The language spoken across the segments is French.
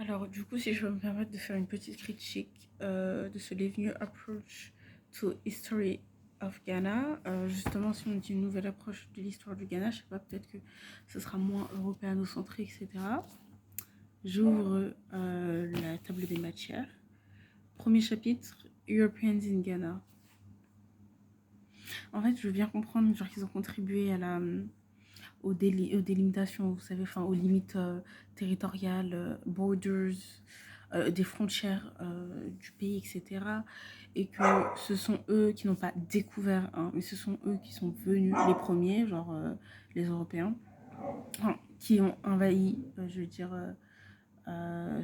Alors, du coup, si je peux me permettre de faire une petite critique de ce Live New Approach to History of Ghana, justement, si on dit une nouvelle approche de l'histoire du Ghana, je sais pas, peut-être que ce sera moins européano-centré, etc. J'ouvre la table des matières. Premier chapitre, Europeans in Ghana. En fait, je veux bien comprendre genre qu'ils ont contribué à aux délimitations, vous savez, enfin aux limites territoriales, borders, des frontières du pays, etc. Et que ce sont eux qui n'ont pas découvert, hein, mais ce sont eux qui sont venus les premiers, genre les Européens, enfin, qui ont envahi, je veux dire,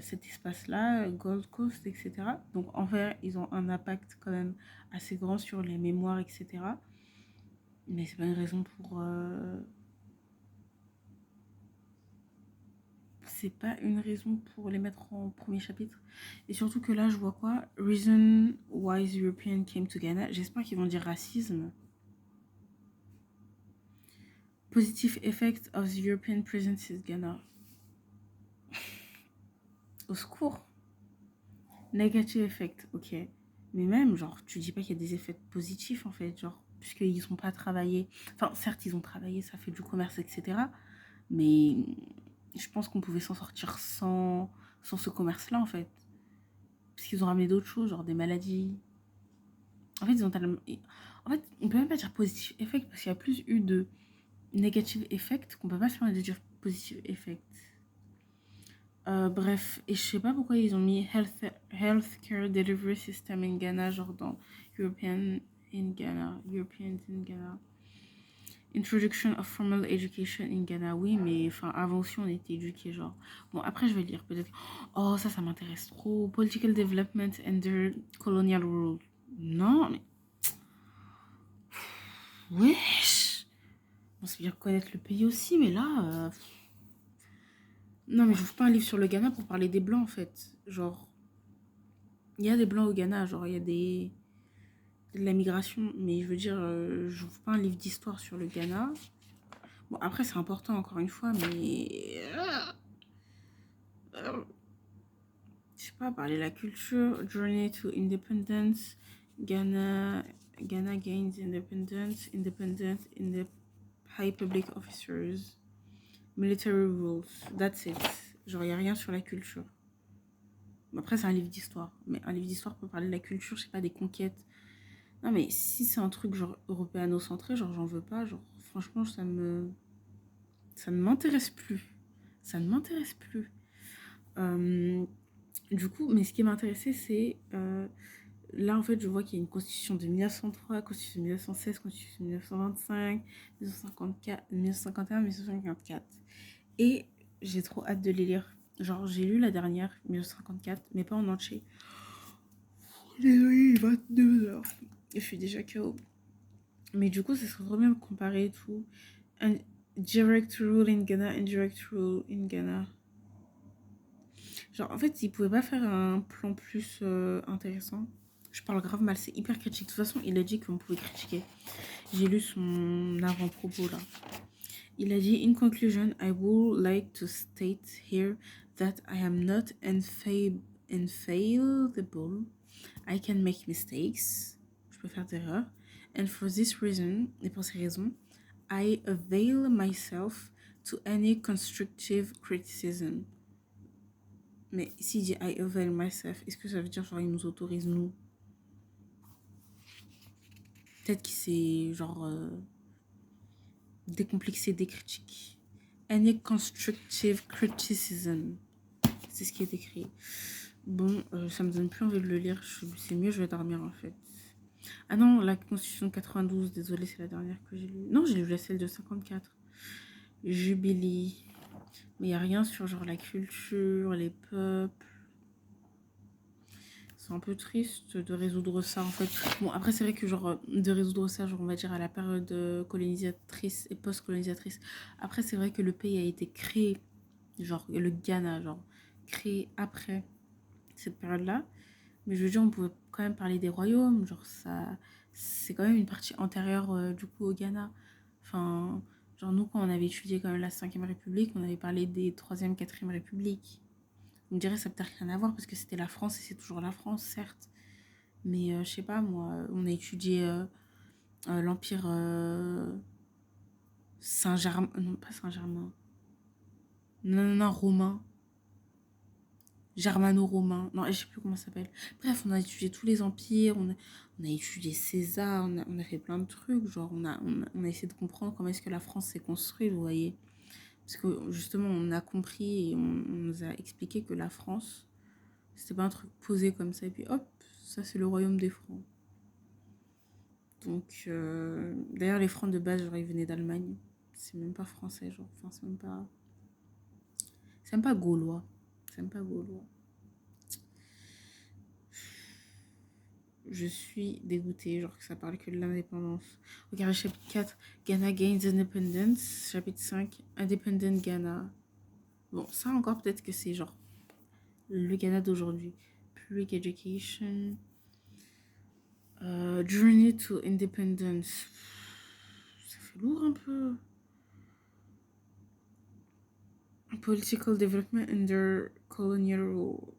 cet espace-là, Gold Coast, etc. Donc en fait, ils ont un impact quand même assez grand sur les mémoires, etc. Mais c'est pas une raison pour c'est pas une raison pour les mettre en premier chapitre. Et surtout que là, je vois quoi? Reason why the European came to Ghana. J'espère qu'ils vont dire racisme. Positive effect of the European presence in Ghana. Au secours. Negative effect, ok. Mais même, genre, tu dis pas qu'il y a des effets positifs, en fait, genre, puisqu'ils n'ont pas travaillé. Enfin, certes, ils ont travaillé, ça fait du commerce, etc. Mais je pense qu'on pouvait s'en sortir sans ce commerce-là, en fait. Parce qu'ils ont ramené d'autres choses, genre des maladies. En fait, ils ont tellement. En fait, on peut même pas dire positive effect parce qu'il y a plus eu de negative effect qu'on peut pas se permettre de dire positive effect. Bref, et je sais pas pourquoi ils ont mis healthcare delivery system in Ghana, genre dans European in Ghana, Europeans in Ghana. Introduction of formal education in Ghana, oui, mais enfin, avant aussi on était éduqués, genre. Bon, après je vais lire peut-être. Oh, ça m'intéresse trop. Political development under colonial rule. Non, mais. Wesh! On sait bien connaître le pays aussi, mais là. Non, mais je n'ouvre pas un livre sur le Ghana pour parler des Blancs, en fait. Genre, il y a des Blancs au Ghana, genre, il y a de la migration, mais je veux dire, je n'ouvre pas un livre d'histoire sur le Ghana. Bon, après, c'est important, encore une fois, mais. Je sais pas, parler de la culture, Journey to Independence, Ghana gains independence, in the high public officers, military rules, that's it. Genre, il n'y a rien sur la culture. Après, c'est un livre d'histoire. Mais un livre d'histoire peut parler de la culture, je sais pas, des conquêtes. Non, mais si c'est un truc genre européano-centré, genre j'en veux pas. Genre, franchement, ça ne m'intéresse plus. Ça ne m'intéresse plus. Du coup, mais ce qui m'intéressait, c'est. Là, en fait, je vois qu'il y a une constitution de 1903, constitution de 1916, constitution de 1925, 1954, 1951, 1954. Et j'ai trop hâte de les lire. Genre, j'ai lu la dernière, 1954, mais pas en entier. Désolée, il est 22h. Je suis déjà KO. Mais du coup, ça serait trop bien de comparer et tout. Un direct rule in Ghana, indirect rule in Ghana. Genre, en fait, ils pouvaient pas faire un plan plus intéressant. Je parle grave mal, c'est hyper critique. De toute façon, il a dit qu'on pouvait critiquer. J'ai lu son avant-propos là. Il a dit, in conclusion, I would like to state here that I am not infallible. I can make mistakes. Je peux faire d'erreurs. And for this reason, et pour ces raisons, I avail myself to any constructive criticism. Mais s'il dit I avail myself, est-ce que ça veut dire genre il nous autorise nous? Peut-être qu'il s'est genre décomplexé des critiques. Any constructive criticism. C'est ce qui est écrit. Bon, ça me donne plus envie de le lire. C'est mieux, je vais dormir en fait. Ah non, la Constitution de 92, désolée, c'est la dernière que j'ai lue. Non, j'ai lu celle de 54. Jubilee. Mais il n'y a rien sur genre la culture, les peuples. C'est un peu triste de résoudre ça en fait. Bon, après, c'est vrai que genre de résoudre ça, genre on va dire à la période colonisatrice et post-colonisatrice. Après, c'est vrai que le pays a été créé, genre le Ghana, genre créé après cette période-là. Mais je veux dire, on pouvait quand même parler des royaumes, genre ça, c'est quand même une partie antérieure du coup au Ghana. Enfin, genre nous quand on avait étudié quand même la 5e République, on avait parlé des 3e, 4e République. On me dirait ça peut-être rien à voir parce que c'était la France et c'est toujours la France, certes. Mais je sais pas, moi, on a étudié l'Empire Saint-Germain. Non, pas Saint-Germain. Non, non, non, romain. Germano-romain. Non, je sais plus comment ça s'appelle. Bref, on a étudié tous les empires, on a étudié César, on a fait plein de trucs. Genre, on a essayé de comprendre comment est-ce que la France s'est construite, vous voyez. Parce que justement, on a compris et on nous a expliqué que la France, c'était pas un truc posé comme ça. Et puis hop, ça c'est le royaume des Francs. Donc, d'ailleurs, les Francs de base, genre, ils venaient d'Allemagne. C'est même pas français, genre. Enfin, c'est même pas. C'est même pas gaulois. C'est même pas gaulois. Je suis dégoûtée, genre que ça parle que de l'indépendance. Regardez, chapitre 4, Ghana gains independence. Chapitre 5, Independent Ghana. Bon, ça encore, peut-être que c'est genre le Ghana d'aujourd'hui. Public education. Journey to independence. Ça fait lourd un peu. Political development under colonial rule.